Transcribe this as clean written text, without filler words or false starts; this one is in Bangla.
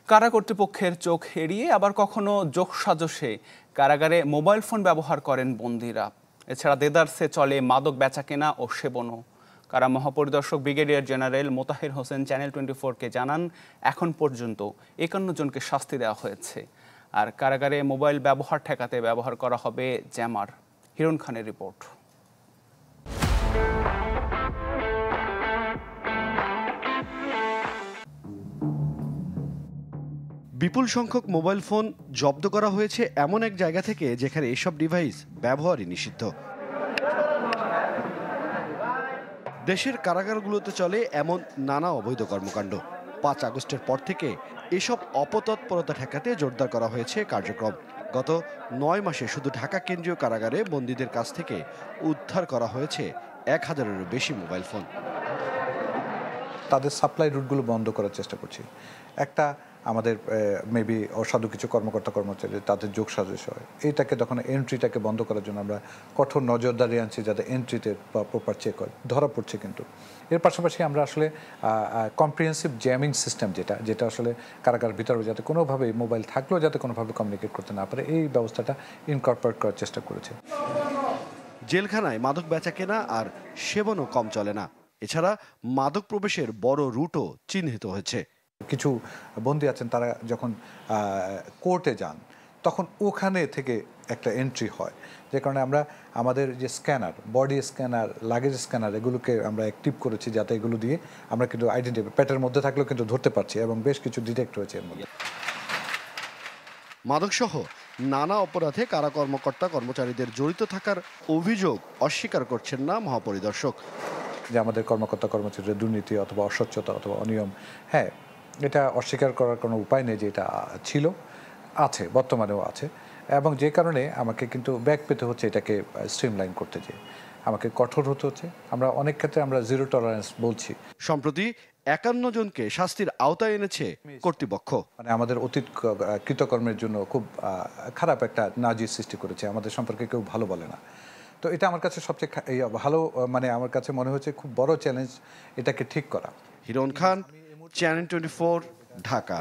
কারা কর্তৃপক্ষের চোখ এড়িয়ে আবার কখনো যোগসাজশে কারাগারে মোবাইল ফোন ব্যবহার করেন বন্দীরা। এছাড়া দেদারসে চলে মাদক বেচাকেনা ও সেবনও। কারা মহাপরিদর্শক brigadier general Motaher Hossain channel 24-কে জানান, এখন পর্যন্ত 51 জনকে শাস্তি দেওয়া হয়েছে। আর কারাগারে মোবাইল ব্যবহার ঠেকাতে ব্যবহার করা হবে জ্যামার। হিরণ খানের রিপোর্ট। বিপুল সংখ্যক মোবাইল ফোন জব্দ করা হয়েছে এমন এক জায়গা থেকে যেখানে এসব ডিভাইস ব্যবহারই নিষিদ্ধ। দেশের কারাগারগুলোতে চলে এমন নানা অবৈধ কর্মকাণ্ড। ৫ আগস্টের পর থেকে এসব অপতৎপরতা ঠেকাতে জোরদার করা হয়েছে কার্যক্রম। গত ৯ মাসে শুধু ঢাকা কেন্দ্রীয় কারাগারে বন্দীদের কাছ থেকে উদ্ধার করা হয়েছে ১,০০০-এরও বেশি মোবাইল ফোন। তাদের সাপ্লাই রুটগুলো বন্ধ করার চেষ্টা করছি। একটা আমাদের মেবি অসাধু কিছু কর্মচারী তাদের যোগসাজশ হয়, এইটাকে তখন এন্ট্রিটাকে বন্ধ করার জন্য আমরা কঠোর নজরদারি আনছি, যাতে এন্ট্রিতে প্রপার চেক হয়। ধরা পড়ছে কিন্তু এর পাশাপাশি আমরা আসলে কম্প্রিহেন্সিভ জ্যামিং সিস্টেম যেটা আসলে কারাগার ভিতরে যাতে কোনোভাবে মোবাইল থাকলেও যাতে কোনোভাবে কমিউনিকেট করতে না পারে, এই ব্যবস্থাটা ইনকর্পোরেট করার চেষ্টা করেছে। জেলখানায় মাদক বেচাকেনা আর সেবনও কম চলে না। এছাড়া মাদক প্রবেশের বড় রুটও চিহ্নিত হয়েছে। কিছু বন্দী আছেন, তারা যখন কোর্টে যান তখন ওখানে থেকে একটা এন্ট্রি হয়, যে কারণে আমরা আমাদের যে scanner, body scanner, luggage scanner, এগুলোকে আমরা অ্যাক্টিভ করেছি, যাতে এগুলো দিয়ে আমরা কিন্তু আইডেন্টিফাই, পেটের মধ্যে থাকলেও কিন্তু ধরতে পারছি, এবং বেশ কিছু ডিটেক্ট হয়েছে এর মধ্যে। মাদকসহ নানা অপরাধে কারা কর্মকর্তা কর্মচারীদের জড়িত থাকার অভিযোগ অস্বীকার করছেন না মহাপরিদর্শক। যে আমাদের কর্মকর্তা কর্মচারীদের দুর্নীতি অথবা অস্বচ্ছতা অথবা অনিয়ম, হ্যাঁ, এটা অস্বীকার করার কোনো উপায় নেই যে এটা ছিল, আছে, বর্তমানেও আছে, এবং যে কারণে আমাকে কিন্তু ব্যাক পেতে হচ্ছে, এটাকে স্ট্রিমলাইন করতে যেয়ে আমাকে কঠোর হতে হচ্ছে। আমরা অনেক ক্ষেত্রে আমরা জিরো টলারেন্স বলছি। সম্প্রতি ৫১ জনকে শাস্তির আওতায় এনেছে কর্তৃপক্ষ। মানে আমাদের অতীত কৃতকর্মের জন্য খুব খারাপ একটা নাজির সৃষ্টি করেছে, আমাদের সম্পর্কে কেউ ভালো বলে না। তো এটা আমার কাছে সবচেয়ে ভালো, মানে আমার কাছে মনে হচ্ছে খুব বড় চ্যালেঞ্জ এটাকে ঠিক করা। হিরণ খান, চ্যানেল 24, ঢাকা।